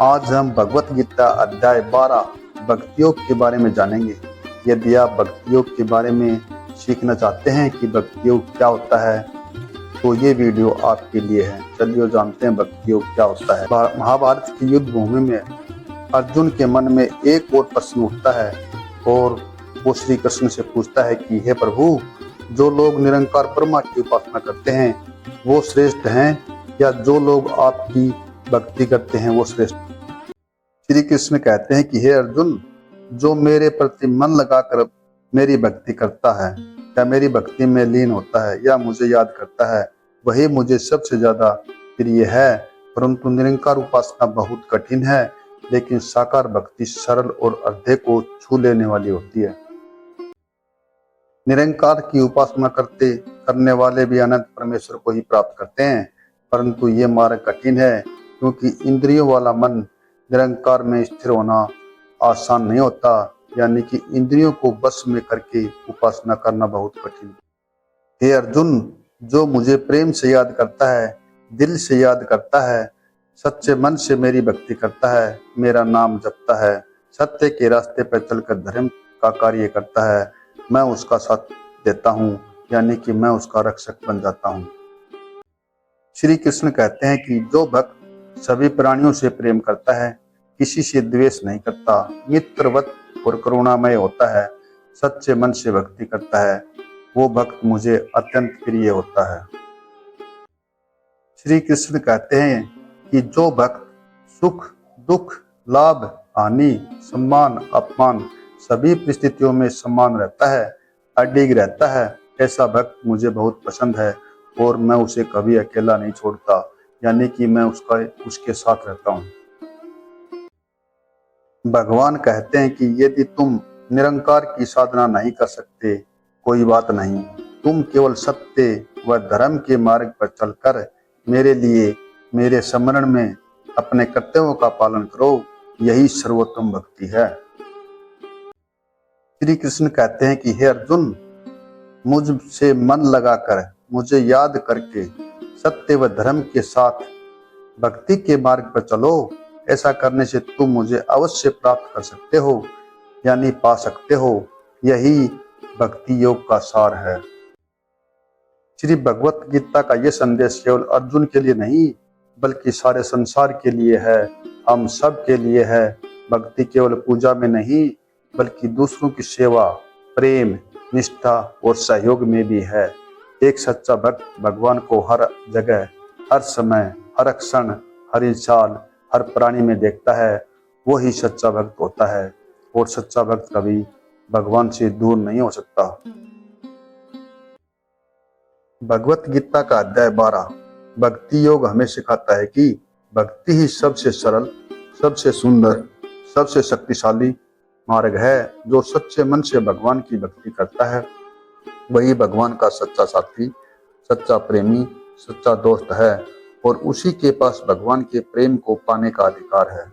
आज हम भगवत गीता अध्याय 12 भक्ति योग के बारे में जानेंगे। यदि आप भक्ति योग के बारे में सीखना चाहते हैं कि भक्ति योग क्या होता है तो ये वीडियो आपके लिए है। चलिए जानते हैं भक्ति योग क्या होता है। महाभारत की युद्ध भूमि में अर्जुन के मन में एक और प्रश्न उठता है और वो श्री कृष्ण से पूछता है कि हे प्रभु, जो लोग निरंकार ब्रह्मा की उपासना करते हैं वो श्रेष्ठ हैं या जो लोग आपकी भक्ति करते हैं वो श्रेष्ठ? श्री कृष्ण कहते हैं कि हे अर्जुन, जो मेरे प्रति मन लगाकर मेरी भक्ति करता है या मेरी भक्ति में लीन होता है या मुझे याद करता है वही मुझे सबसे ज्यादा प्रिय है। परंतु निरंकार उपासना बहुत कठिन है, लेकिन साकार भक्ति सरल और हृदय को छू लेने वाली होती है। निरंकार की उपासना करने वाले भी अनंत परमेश्वर को ही प्राप्त करते हैं, परंतु ये मार्ग कठिन है क्योंकि इंद्रियों वाला मन निरंकार में स्थिर होना आसान नहीं होता। यानी कि इंद्रियों को बस में करके उपासना करना बहुत कठिन है। हे अर्जुन, जो मुझे प्रेम से याद करता है, दिल से याद करता है, सच्चे मन से मेरी भक्ति करता है, मेरा नाम जपता है, सत्य के रास्ते पर चलकर धर्म का कार्य करता है, मैं उसका साथ देता हूँ, यानी कि मैं उसका रक्षक बन जाता हूँ। श्री कृष्ण कहते हैं कि जो भक्त सभी प्राणियों से प्रेम करता है, किसी से द्वेष नहीं करता, मित्रवत और करुणामय होता है, सच्चे मन से भक्ति करता है, वो भक्त मुझे अत्यंत प्रिय होता है। श्री कृष्ण कहते हैं कि जो भक्त सुख दुख लाभ हानि सम्मान अपमान सभी परिस्थितियों में समान रहता है, अडिग रहता है, ऐसा भक्त मुझे बहुत पसंद है और मैं उसे कभी अकेला नहीं छोड़ता, यानी कि मैं उसके साथ रहता हूँ। भगवान कहते हैं कि यदि तुम निरंकार की साधना नहीं कर सकते कोई बात नहीं, तुम केवल सत्य व धर्म के मार्ग पर चलकर मेरे लिए मेरे स्मरण में अपने कर्तव्यों का पालन करो, यही सर्वोत्तम भक्ति है। श्री कृष्ण कहते हैं कि हे अर्जुन, मुझसे मन लगाकर मुझे याद करके सत्य व धर्म के साथ भक्ति के मार्ग पर चलो, ऐसा करने से तुम मुझे अवश्य प्राप्त कर सकते हो, यानी पा सकते हो। यही भक्ति योग का सार है। श्री भगवत गीता का यह संदेश केवल अर्जुन के लिए नहीं बल्कि सारे संसार के लिए है, हम सब के लिए है। भक्ति केवल पूजा में नहीं बल्कि दूसरों की सेवा प्रेम निष्ठा और सहयोग में भी है। एक सच्चा भक्त भगवान को हर जगह हर समय हर क्षण हर इंसान हर प्राणी में देखता है, वो ही सच्चा भक्त होता है और सच्चा भक्त कभी भगवान से दूर नहीं हो सकता। भगवत गीता का अध्याय 12 भक्ति योग हमें सिखाता है कि भक्ति ही सबसे सरल सबसे सुंदर सबसे शक्तिशाली मार्ग है। जो सच्चे मन से भगवान की भक्ति करता है वही भगवान का सच्चा साथी सच्चा प्रेमी सच्चा दोस्त है और उसी के पास भगवान के प्रेम को पाने का अधिकार है।